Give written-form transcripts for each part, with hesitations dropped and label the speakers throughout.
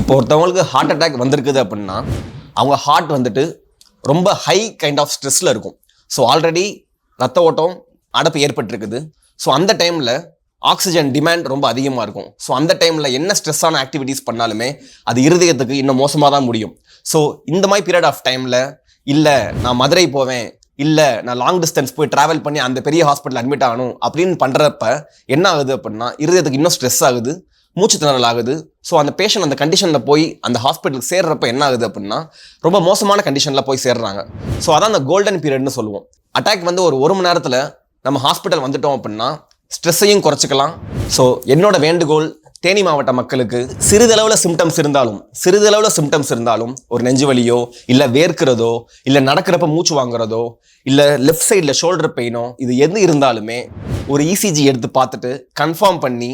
Speaker 1: இப்போ ஒருத்தவங்களுக்கு heart attack வந்திருக்குது அப்படின்னா அவங்க ஹார்ட் வந்துட்டு ரொம்ப ஹை கைண்ட் ஆஃப் ஸ்ட்ரெஸ்ல இருக்கும். ஸோ ஆல்ரெடி ரத்த ஓட்டம் அடப்பு ஏற்பட்டிருக்குது. ஸோ அந்த டைமில் ஆக்சிஜன் டிமாண்ட் ரொம்ப அதிகமாக இருக்கும். ஸோ அந்த டைமில் என்ன ஸ்ட்ரெஸ்ஸான ஆக்டிவிட்டீஸ் பண்ணாலுமே அது இருதயத்துக்கு இன்னும் மோசமாக தான் முடியும். ஸோ இந்த மாதிரி பீரியட் ஆஃப் டைமில் இல்லை நான் மதுரை போவேன், இல்லை நான் லாங் டிஸ்டன்ஸ் போய் ட்ராவல் பண்ணி அந்த பெரிய ஹாஸ்பிட்டல் அட்மிட் ஆகணும் அப்படின்னு பண்ணுறப்ப என்ன ஆகுது அப்படின்னா இருதயத்துக்கு இன்னும் ஸ்ட்ரெஸ் ஆகுது, மூச்சு திணறல் ஆகுது. ஸோ அந்த பேஷண்ட் அந்த கண்டிஷனில் போய் அந்த ஹாஸ்பிட்டலுக்கு சேர்றப்ப என்ன ஆகுது அப்படின்னா ரொம்ப மோசமான கண்டிஷனில் போய் சேர்றாங்க. ஸோ அதான் அந்த கோல்டன் பீரியட்னு சொல்லுவோம். அட்டாக் வந்து ஒரு மணி நேரத்தில் நம்ம ஹாஸ்பிட்டல் வந்துட்டோம் அப்படின்னா ஸ்ட்ரெஸ்ஸையும் குறைச்சிக்கலாம். ஸோ என்னோட வேண்டுகோள் தேனி மாவட்ட மக்களுக்கு சிறிதளவில் சிம்டம்ஸ் இருந்தாலும் ஒரு நெஞ்சு வலியோ இல்லை வேர்க்கிறதோ இல்லை நடக்கிறப்ப மூச்சு வாங்குறதோ இல்லை லெஃப்ட் சைடில் ஷோல்டர் பெயினோ இது எது இருந்தாலுமே ஒரு இசிஜி எடுத்து பார்த்துட்டு கன்ஃபார்ம் பண்ணி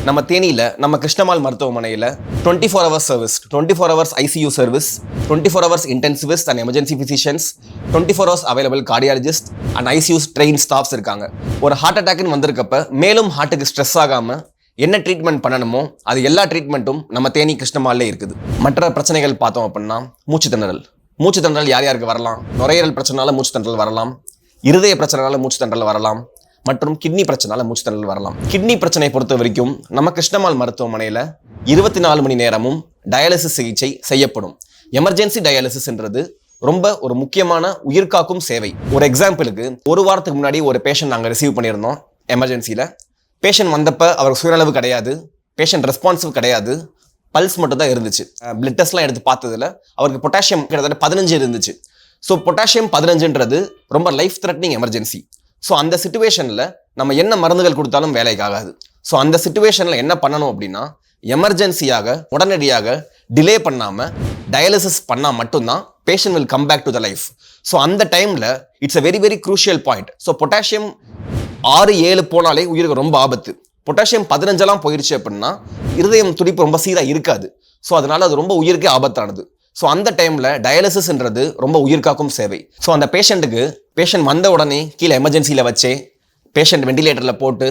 Speaker 1: நம்ம தேனியில் நம்ம கிருஷ்ணமால் மருத்துவமனையில் 24 hours service, 24 hours ICU service, 24 hours intensivist and emergency physicians, 24 hours available cardiologist and ICU train staffs இருக்காங்க. ஒரு ஹார்ட் அட்டாக்னு வந்திருக்கப்ப மேலும் ஹார்ட்டுக்கு ஸ்ட்ரெஸ் ஆகாமல் என்ன ட்ரீட்மெண்ட் பண்ணணுமோ அது எல்லா ட்ரீட்மெண்ட்டும் நம்ம தேனி கிருஷ்ணமாலே இருக்குது. மற்ற பிரச்சனைகள் பார்த்தோம் அப்படின்னா மூச்சு திணறல் யார் யாருக்கு வரலாம்? நுரையீரல் பிரச்சனைனால மூச்சு திணறல் வரலாம், இருதய பிரச்சனைனால மூச்சு திணறல் வரலாம், மற்றும் கிட்னி பிரச்சனைனால மூச்சு திணறல் வரலாம். கிட்னி பிரச்சனை பொறுத்த வரைக்கும் நம்ம கிருஷ்ணமால் மருத்துவமனையில் 24 மணி நேரமும் டயாலிசிஸ் சிகிச்சை செய்யப்படும். எமர்ஜென்சி டயாலிசிஸ்ன்றது ரொம்ப ஒரு முக்கியமான உயிர்காக்கும் சேவை. ஒரு எக்ஸாம்பிளுக்கு ஒரு வாரத்துக்கு முன்னாடி ஒரு பேஷண்ட் நாங்கள் ரிசீவ் பண்ணியிருந்தோம் எமர்ஜென்சியில். பேஷண்ட் வந்தப்ப அவருக்கு சுயநலவு கிடையாது, பேஷண்ட் ரெஸ்பான்சிவ் கிடையாது, பல்ஸ் மட்டும் தான் இருந்துச்சு. பிளட் டெஸ்ட்லாம் எடுத்து பார்த்ததுல அவருக்கு பொட்டாசியம் கிட்டத்தட்ட 15 இருந்துச்சு. ஸோ பொட்டாசியம் 15ன்றது ரொம்ப லைஃப் த்ரெட்னிங் எமர்ஜென்சி. ஸோ அந்த சிச்சுவேஷனில் நம்ம என்ன மருந்துகள் கொடுத்தாலும் வேலைக்கு ஆகாது. ஸோ அந்த சிச்சுவேஷனில் என்ன பண்ணணும் அப்படின்னா எமர்ஜென்சியாக உடனடியாக டிலே பண்ணாமல் டயாலிசிஸ் பண்ணால் மட்டும்தான் patient will come back to the life. So அந்த டைமில் it's a very very crucial point. So potassium 6-7 போனாலே உயிருக்கு ரொம்ப ஆபத்து. பொட்டாசியம் 15 போயிடுச்சு அப்படின்னா இருதயம் துடிப்பு ரொம்ப சீராக இருக்காது. ஸோ அதனால அது ரொம்ப உயிருக்கே ஆபத்தானது. ஸோ அந்த டைமில் டயாலிசிஸ்ன்றது ரொம்ப உயிர்காக்கும் சேவை. ஸோ அந்த பேஷண்ட் வந்த உடனே கீழே எமர்ஜென்சியில் வச்சே பேஷண்ட் வெண்டிலேட்டரில் போட்டு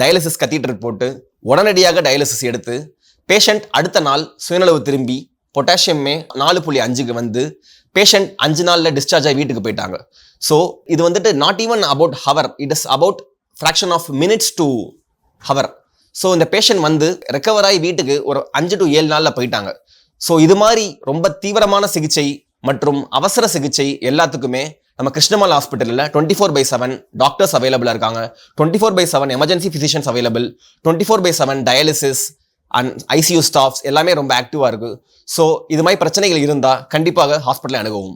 Speaker 1: டயாலிசிஸ் கத்தீட்டர் போட்டு உடனடியாக டயாலிசிஸ் எடுத்து பேஷண்ட் அடுத்த நாள் சுயநலவு திரும்பி பொட்டாசியமே 4.5க்கு வந்து பேஷண்ட் 5 நாளில் டிஸ்சார்ஜ் ஆகி வீட்டுக்கு போயிட்டாங்க. ஸோ இது வந்துட்டு not even about hour, it is about fraction of minutes to hour. So இந்த பேஷண்ட் வந்து ரெக்கவர் ஆகி வீட்டுக்கு ஒரு 5 to 7 நாளில் போயிட்டாங்க. ஸோ இது மாதிரி ரொம்ப தீவிரமான சிகிச்சை மற்றும் அவசர சிகிச்சை எல்லாத்துக்குமே நம்ம கிருஷ்ணமால் ஹாஸ்பிட்டலில் 24/7 டாக்டர்ஸ் அவைலபிளாக இருக்காங்க. 24/7 emergency physicians available, 24/7 dialysis and ICU staffs எல்லாமே ரொம்ப ஆக்டிவாக இருக்குது. ஸோ இது மாதிரி பிரச்சனைகள் இருந்தால் கண்டிப்பாக ஹாஸ்பிட்டலை அணுகவும்.